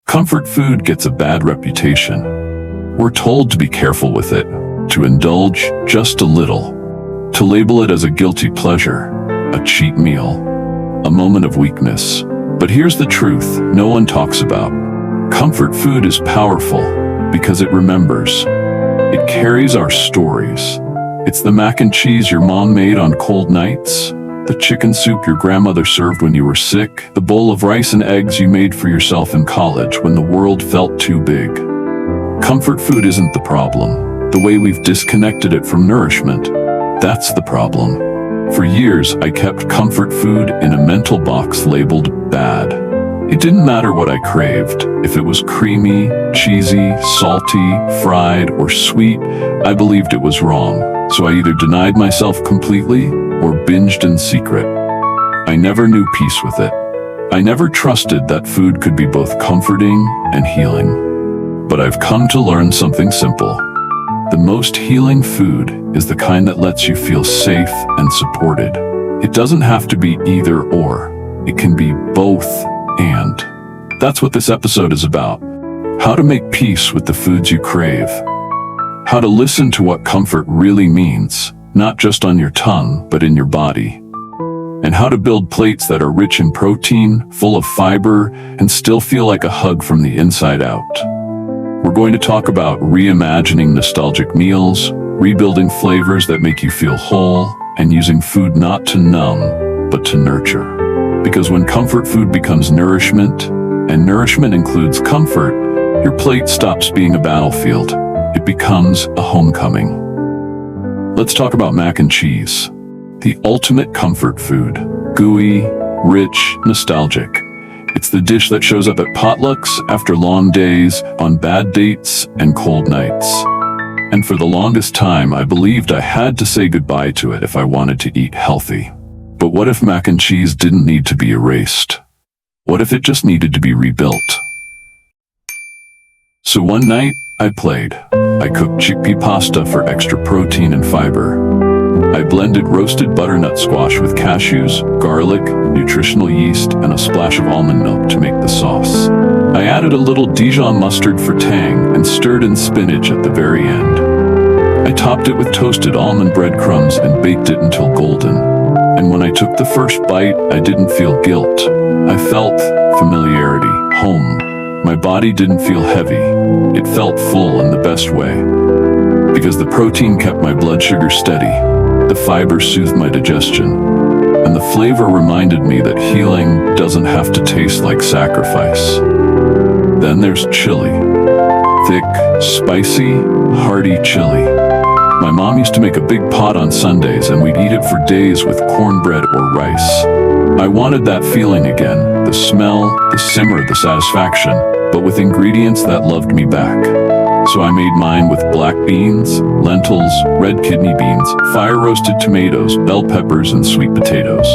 Comfort food gets a bad reputation. We're told to be careful with it, to indulge just a little, to label it as a guilty pleasure, a cheat meal, a moment of weakness. But here's the truth no one talks about. Comfort food is powerful because it remembers. It carries our stories. It's the mac and cheese your mom made on cold nights, the chicken soup your grandmother served when you were sick, the bowl of rice and eggs you made for yourself in college when the world felt too big. Comfort food isn't the problem. The way we've disconnected it from nourishment, that's the problem. For years, I kept comfort food in a mental box labeled bad. It didn't matter what I craved. If it was creamy, cheesy, salty, fried, or sweet, I believed it was wrong. So I either denied myself completely or binged in secret. I never knew peace with it. I never trusted that food could be both comforting and healing. But I've come to learn something simple. The most healing food is the kind that lets you feel safe and supported. It doesn't have to be either or. It can be both and. That's what this episode is about. How to make peace with the foods you crave. How to listen to what comfort really means, not just on your tongue, but in your body. And how to build plates that are rich in protein, full of fiber, and still feel like a hug from the inside out. We're going to talk about reimagining nostalgic meals, rebuilding flavors that make you feel whole, and using food not to numb, but to nurture. Because when comfort food becomes nourishment, and nourishment includes comfort, your plate stops being a battlefield. It becomes a homecoming. Let's talk about mac and cheese. The ultimate comfort food. Gooey, rich, nostalgic. It's the dish that shows up at potlucks after long days, on bad dates, and cold nights. And for the longest time, I believed I had to say goodbye to it if I wanted to eat healthy. But what if mac and cheese didn't need to be erased? What if it just needed to be rebuilt? So one night, I played. I cooked chickpea pasta for extra protein and fiber. I blended roasted butternut squash with cashews, garlic, nutritional yeast, and a splash of almond milk to make the sauce. I added a little Dijon mustard for tang and stirred in spinach at the very end. I topped it with toasted almond breadcrumbs and baked it until golden. And when I took the first bite, I didn't feel guilt. I felt familiarity, home. My body didn't feel heavy. It felt full in the best way. Because the protein kept my blood sugar steady, the fiber soothed my digestion, and the flavor reminded me that healing doesn't have to taste like sacrifice. Then there's chili. Thick, spicy, hearty chili. My mom used to make a big pot on Sundays and we'd eat it for days with cornbread or rice. I wanted that feeling again, the smell, the simmer, the satisfaction, but with ingredients that loved me back. So I made mine with black beans, lentils, red kidney beans, fire-roasted tomatoes, bell peppers, and sweet potatoes.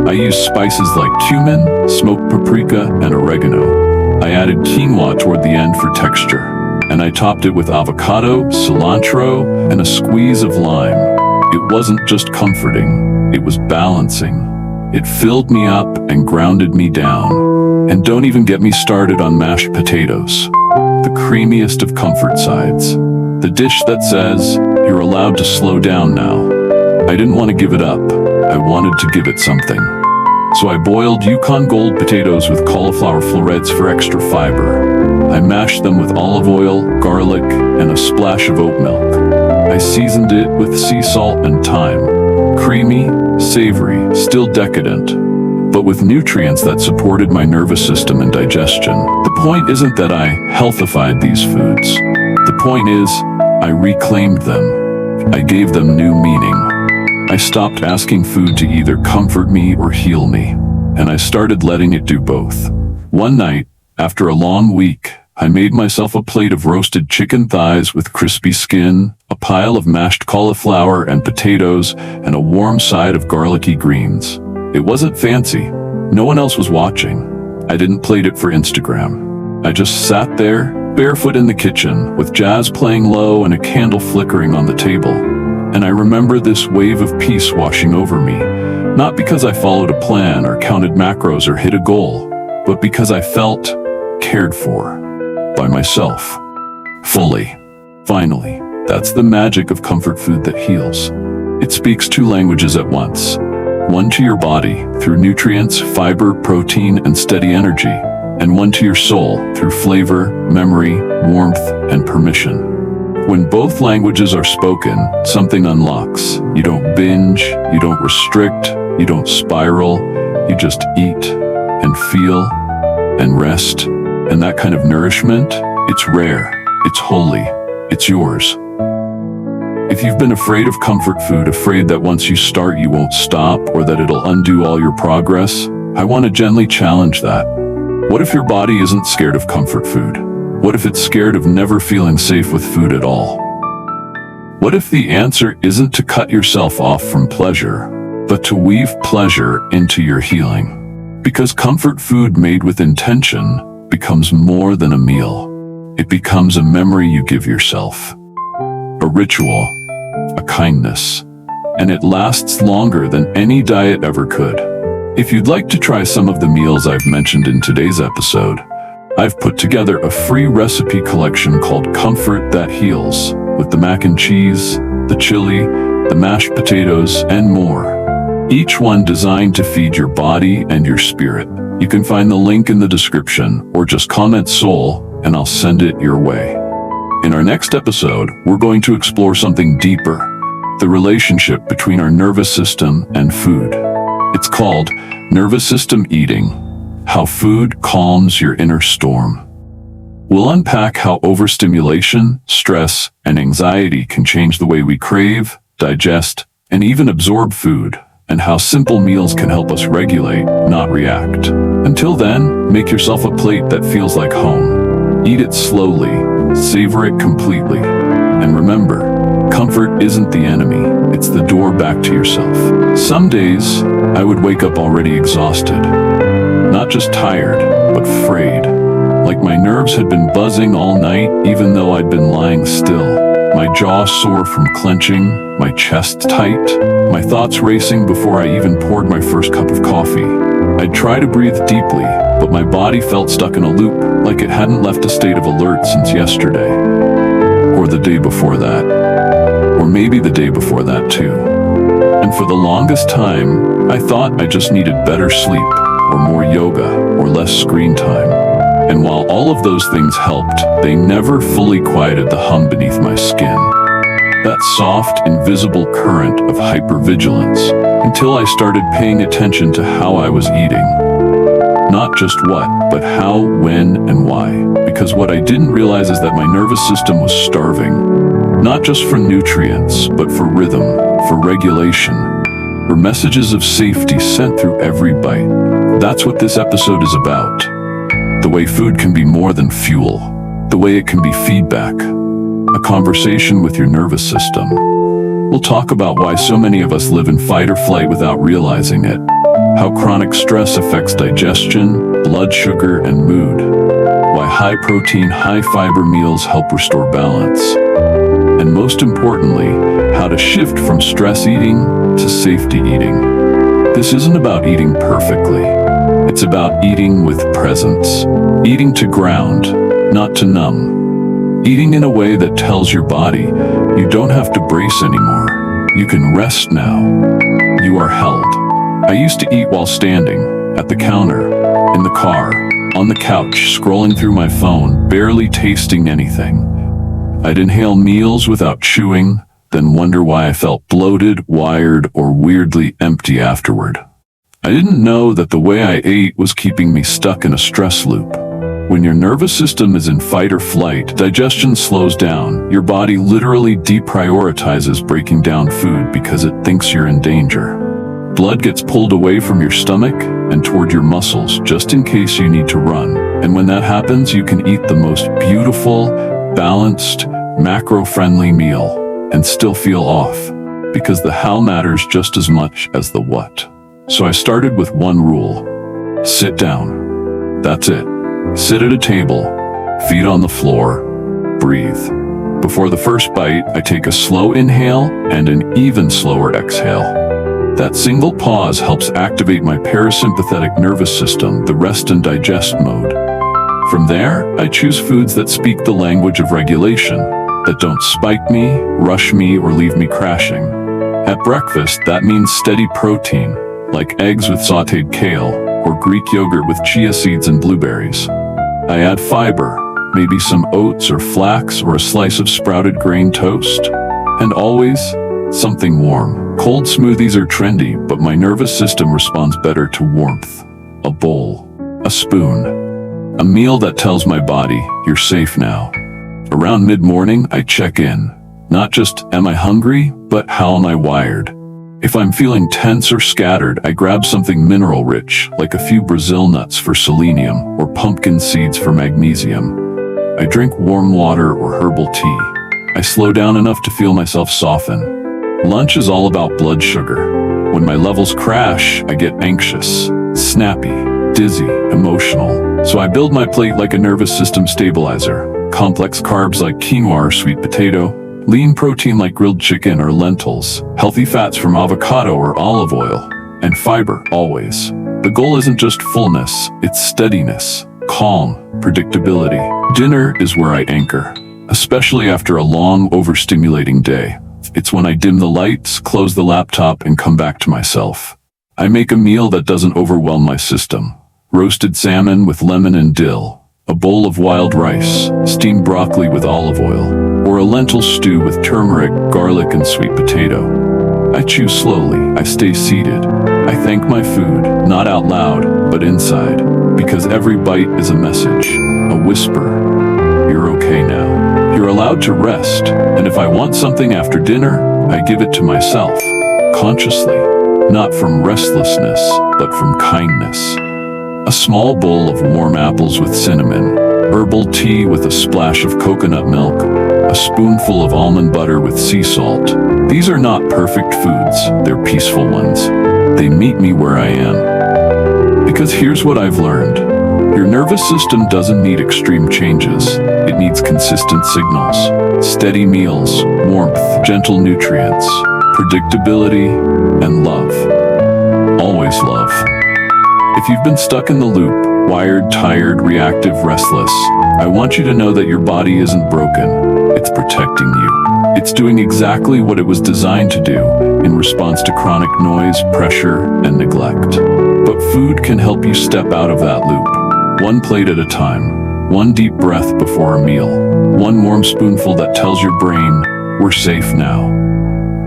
I used spices like cumin, smoked paprika, and oregano. I added quinoa toward the end for texture. And I topped it with avocado, cilantro, and a squeeze of lime. It wasn't just comforting, it was balancing. It filled me up and grounded me down. And don't even get me started on mashed potatoes, the creamiest of comfort sides. The dish that says, you're allowed to slow down now. I didn't want to give it up, I wanted to give it something. So I boiled Yukon Gold potatoes with cauliflower florets for extra fiber. I mashed them with olive oil, garlic, and a splash of oat milk. I seasoned it with sea salt and thyme. Creamy, savory, still decadent, but with nutrients that supported my nervous system and digestion. The point isn't that I healthified these foods. The point is, I reclaimed them. I gave them new meaning. I stopped asking food to either comfort me or heal me, and I started letting it do both. One night, after a long week, I made myself a plate of roasted chicken thighs with crispy skin, a pile of mashed cauliflower and potatoes, and a warm side of garlicky greens. It wasn't fancy. No one else was watching. I didn't plate it for Instagram. I just sat there, barefoot in the kitchen, with jazz playing low and a candle flickering on the table. And I remember this wave of peace washing over me, not because I followed a plan or counted macros or hit a goal, but because I felt cared for. by myself. Fully. Finally, that's the magic of comfort food that heals. It speaks two languages at once. One to your body, through nutrients, fiber, protein, and steady energy, and one to your soul, through flavor, memory, warmth, and permission. When both languages are spoken, something unlocks. You don't binge, you don't restrict, you don't spiral, you just eat and feel and rest. And that kind of nourishment, it's rare, it's holy, it's yours. If you've been afraid of comfort food, afraid that once you start you won't stop, or that it'll undo all your progress, I want to gently challenge that. What if your body isn't scared of comfort food? What if it's scared of never feeling safe with food at all? What if the answer isn't to cut yourself off from pleasure, but to weave pleasure into your healing? Because comfort food made with intention becomes more than a meal. It becomes a memory you give yourself, a ritual, a kindness, and it lasts longer than any diet ever could. If you'd like to try some of the meals I've mentioned in today's episode, I've put together a free recipe collection called Comfort That Heals, with the mac and cheese, the chili, the mashed potatoes, and more. Each one designed to feed your body and your spirit. You can find the link in the description, or just comment "Soul" and I'll send it your way. In our next episode, we're going to explore something deeper, the relationship between our nervous system and food. It's called Nervous System Eating: How Food Calms Your Inner Storm. We'll unpack how overstimulation, stress, and anxiety can change the way we crave, digest, and even absorb food, and how simple meals can help us regulate, not react. Until then, make yourself a plate that feels like home. Eat it slowly, savor it completely, and remember, comfort isn't the enemy, it's the door back to yourself. Some days, I would wake up already exhausted. Not just tired, but frayed. Like my nerves had been buzzing all night, even though I'd been lying still. My jaw sore from clenching, my chest tight, my thoughts racing before I even poured my first cup of coffee. I'd try to breathe deeply, but my body felt stuck in a loop, like it hadn't left a state of alert since yesterday. Or the day before that. Or maybe the day before that too. And for the longest time, I thought I just needed better sleep, or more yoga, or less screen time. And while all of those things helped, they never fully quieted the hum beneath my skin. That soft, invisible current of hypervigilance, until I started paying attention to how I was eating. Not just what, but how, when, and why. Because what I didn't realize is that my nervous system was starving. Not just for nutrients, but for rhythm, for regulation, for messages of safety sent through every bite. That's what this episode is about. The way food can be more than fuel. The way it can be feedback. A conversation with your nervous system. We'll talk about why so many of us live in fight or flight without realizing it. How chronic stress affects digestion, blood sugar, and mood. Why high-protein, high-fiber meals help restore balance. And most importantly, how to shift from stress eating to safety eating. This isn't about eating perfectly. It's about eating with presence. Eating to ground, not to numb. Eating in a way that tells your body, you don't have to brace anymore. You can rest now. You are held. I used to eat while standing, at the counter, in the car, on the couch, scrolling through my phone, barely tasting anything. I'd inhale meals without chewing, then wonder why I felt bloated, wired, or weirdly empty afterward. I didn't know that the way I ate was keeping me stuck in a stress loop. When your nervous system is in fight or flight, digestion slows down. Your body literally deprioritizes breaking down food because it thinks you're in danger. Blood gets pulled away from your stomach and toward your muscles just in case you need to run. And when that happens, you can eat the most beautiful, balanced, macro-friendly meal and still feel off, because the how matters just as much as the what. So I started with one rule. Sit down. That's it. Sit at a table, feet on the floor, breathe. Before the first bite, I take a slow inhale and an even slower exhale. That single pause helps activate my parasympathetic nervous system, the rest and digest mode. From there, I choose foods that speak the language of regulation, that don't spike me, rush me, or leave me crashing. At breakfast, that means steady protein, like eggs with sautéed kale, or Greek yogurt with chia seeds and blueberries. I add fiber, maybe some oats or flax or a slice of sprouted grain toast. And always, something warm. Cold smoothies are trendy, but my nervous system responds better to warmth. A bowl, a spoon, a meal that tells my body, you're safe now. Around mid-morning, I check in. Not just, am I hungry, but how am I wired? If I'm feeling tense or scattered, I grab something mineral-rich, like a few Brazil nuts for selenium or pumpkin seeds for magnesium. I drink warm water or herbal tea. I slow down enough to feel myself soften. Lunch is all about blood sugar. When my levels crash, I get anxious, snappy, dizzy, emotional. So I build my plate like a nervous system stabilizer. Complex carbs like quinoa or sweet potato, lean protein like grilled chicken or lentils, healthy fats from avocado or olive oil, and fiber always. The goal isn't just fullness, it's steadiness, calm, predictability. Dinner is where I anchor, especially after a long, overstimulating day. It's when I dim the lights, close the laptop, and come back to myself. I make a meal that doesn't overwhelm my system. Roasted salmon with lemon and dill, a bowl of wild rice, steamed broccoli with olive oil, or a lentil stew with turmeric, garlic, and sweet potato. I chew slowly, I stay seated. I thank my food, not out loud, but inside, because every bite is a message, a whisper. You're okay now. You're allowed to rest, and if I want something after dinner, I give it to myself, consciously, not from restlessness, but from kindness. A small bowl of warm apples with cinnamon, herbal tea with a splash of coconut milk, a spoonful of almond butter with sea salt. These are not perfect foods, they're peaceful ones. They meet me where I am. Because here's what I've learned. Your nervous system doesn't need extreme changes. It needs consistent signals, steady meals, warmth, gentle nutrients, predictability, and love. Always love. If you've been stuck in the loop, wired, tired, reactive, restless, I want you to know that your body isn't broken. It's protecting you. It's doing exactly what it was designed to do in response to chronic noise, pressure, and neglect. But food can help you step out of that loop. One plate at a time, one deep breath before a meal, one warm spoonful that tells your brain, we're safe now.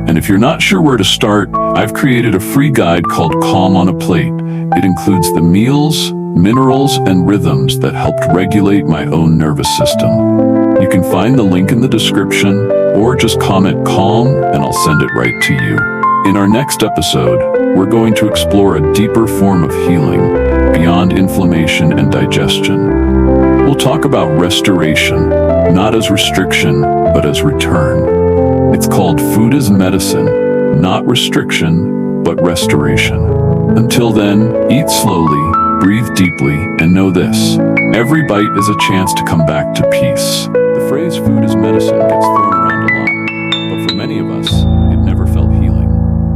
And if you're not sure where to start, I've created a free guide called Calm on a Plate. It includes the meals, minerals, and rhythms that helped regulate my own nervous system. You can find the link in the description, or just comment calm and I'll send it right to you. In our next episode, we're going to explore a deeper form of healing, beyond inflammation and digestion. We'll talk about restoration, not as restriction, but as return. It's called Food as Medicine, not restriction, but restoration. Until then, eat slowly, breathe deeply, and know this: every bite is a chance to come back to peace. The phrase food as medicine gets thrown around a lot, but for many of us, it never felt healing.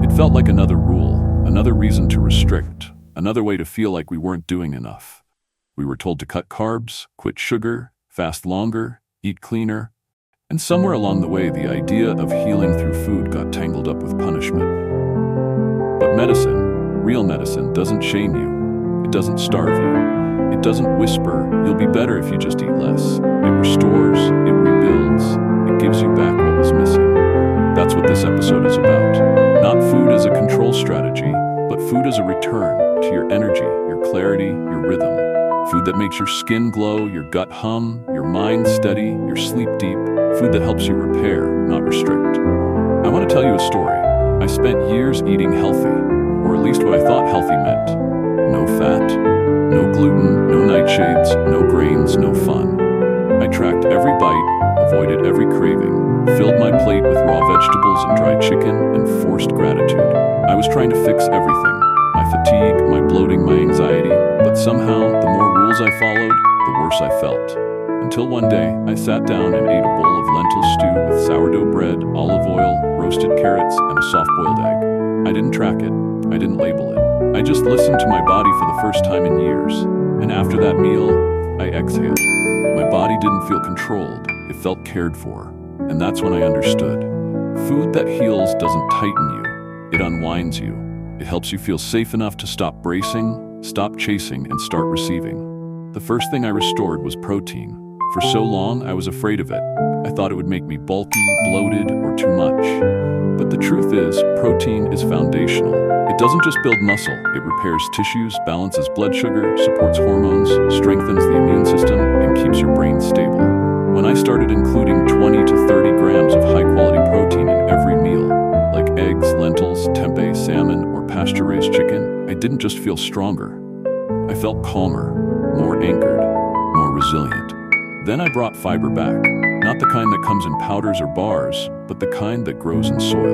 It felt like another rule, another reason to restrict, another way to feel like we weren't doing enough. We were told to cut carbs, quit sugar, fast longer, eat cleaner, and somewhere along the way, the idea of healing through food got tangled up with punishment. But medicine, real medicine, doesn't shame you. It doesn't starve you. It doesn't whisper, you'll be better if you just eat less. It restores, it rebuilds, it gives you back what was missing. That's what this episode is about. Not food as a control strategy, but food as a return to your energy, your clarity, your rhythm. Food that makes your skin glow, your gut hum, your mind steady, your sleep deep. Food that helps you repair, not restrict. I want to tell you a story. I spent years eating healthy, or at least what I thought healthy meant. No fat, no gluten, no nightshades, no grains, no fun. I tracked every bite, avoided every craving, filled my plate with raw vegetables and dried chicken, and forced gratitude. I was trying to fix everything. My fatigue, my bloating, my anxiety, but somehow, the more rules I followed, the worse I felt. Until one day, I sat down and ate a bowl of lentil stew with sourdough bread, olive oil, roasted carrots, and a soft-boiled egg. I didn't track it. I didn't label it. I just listened to my body for the first time in years. And after that meal, I exhaled. My body didn't feel controlled, it felt cared for. And that's when I understood. Food that heals doesn't tighten you, it unwinds you. It helps you feel safe enough to stop bracing, stop chasing, and start receiving. The first thing I restored was protein. For so long, I was afraid of it. I thought it would make me bulky, bloated, or too much. But the truth is, protein is foundational. It doesn't just build muscle, it repairs tissues, balances blood sugar, supports hormones, strengthens the immune system, and keeps your brain stable. When I started including 20 to 30 grams of high-quality protein in every meal, like eggs, lentils, tempeh, salmon, or pasture-raised chicken, I didn't just feel stronger. I felt calmer, more anchored, more resilient. Then I brought fiber back, not the kind that comes in powders or bars, but the kind that grows in soil.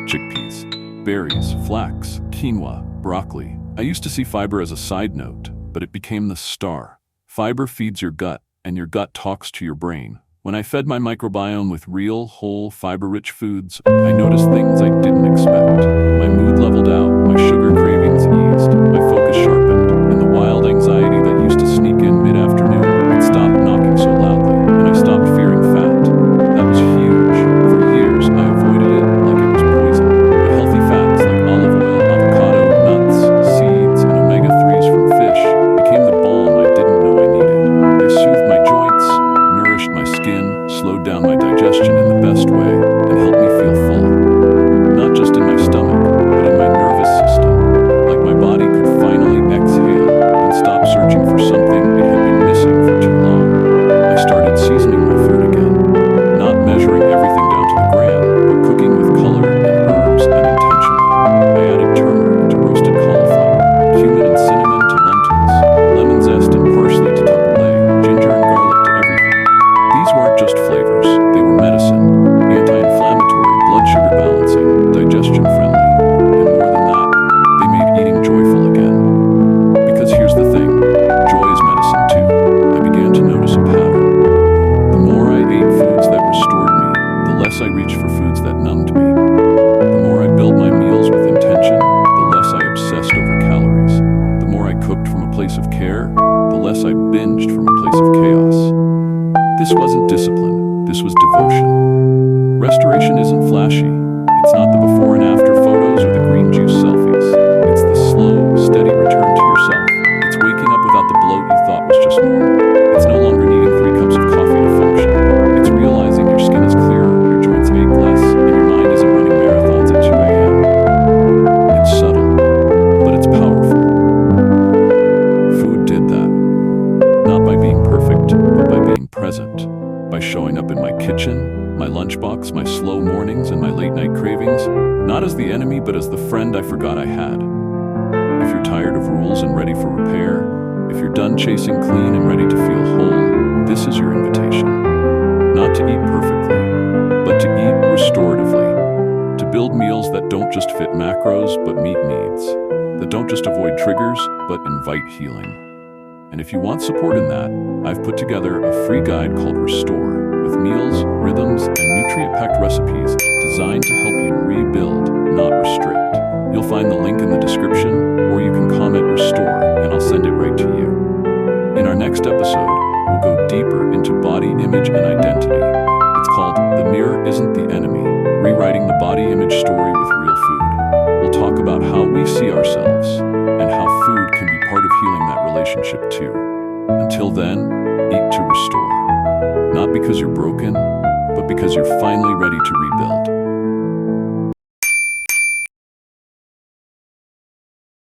Chickpeas, berries, flax, quinoa, broccoli. I used to see fiber as a side note, but it became the star. Fiber feeds your gut, and your gut talks to your brain. When I fed my microbiome with real, whole, fiber-rich foods, I noticed things I didn't expect. My mood leveled out, my sugar cravings eased, my focus sharpened, and the wild anxiety that used to sneak in mid-afternoon, it stopped knocking so loudly, and I stopped fearing fat. That was huge. For years, I avoided it like it was poison. But healthy fats like olive oil, avocado, nuts, seeds, and omega-3s from fish became the balm I didn't know I needed. They soothed my joints, nourished my skin, slowed down my digestion in the best way, and helped me feel full. Not just in my stomach, but in my nervous system. Like my body could finally exhale and stop searching for something it had been missing for too long. I started seasoning my food again, not measuring everything down to the gram, but cooking with color and herbs and intention. I added turmeric to roasted cauliflower, cumin and cinnamon to lentils, lemon zest and parsley to tabbouleh, ginger and garlic to everything. These weren't just flavors, they were medicine, anti-inflammatory, blood sugar balancing, digestion friendly. And more than that, they made eating joyful again. Because here's the thing, joy is medicine too. I began to notice a pattern. The more I ate foods that restored me, the less I reached for foods that numbed me. The more I built my meals with intention, the less I obsessed over calories. The more I cooked from a place of care, the less I binged from a place of chaos. This wasn't discipline, this was devotion. Restoration isn't flashy. It's not the before and after photos or the green juice selfies. It's the slow, steady return to yourself. It's waking up without the bloat you thought was just normal. It's no longer needing 3 cups of coffee to function. It's realizing your skin is clearer, your joints ache less, and your mind isn't running marathons at 2 a.m. It's subtle, but it's powerful. Food did that. Not by being perfect, but by being present. By showing up in my kitchen, my lunchbox, my slow mornings, and my late-night cravings, not as the enemy, but as the friend I forgot I had. If you're tired of rules and ready for repair, if you're done chasing clean and ready to feel whole, this is your invitation. Not to eat perfectly, but to eat restoratively. To build meals that don't just fit macros, but meet needs. That don't just avoid triggers, but invite healing. And if you want support in that, I've put together a free guide called Restore, with meals, rhythms, and nutrient-packed recipes designed to help you rebuild, not restrict. You'll find the link in the description, or you can comment Restore, and I'll send it right to you. In our next episode, we'll go deeper into body image and identity. It's called The Mirror Isn't the Enemy, Rewriting the Body Image Story with Real Food. We'll talk about how we see ourselves, and how food can be part of healing that relationship too. Until then, eat to restore. Not because you're broken, but because you're finally ready to rebuild.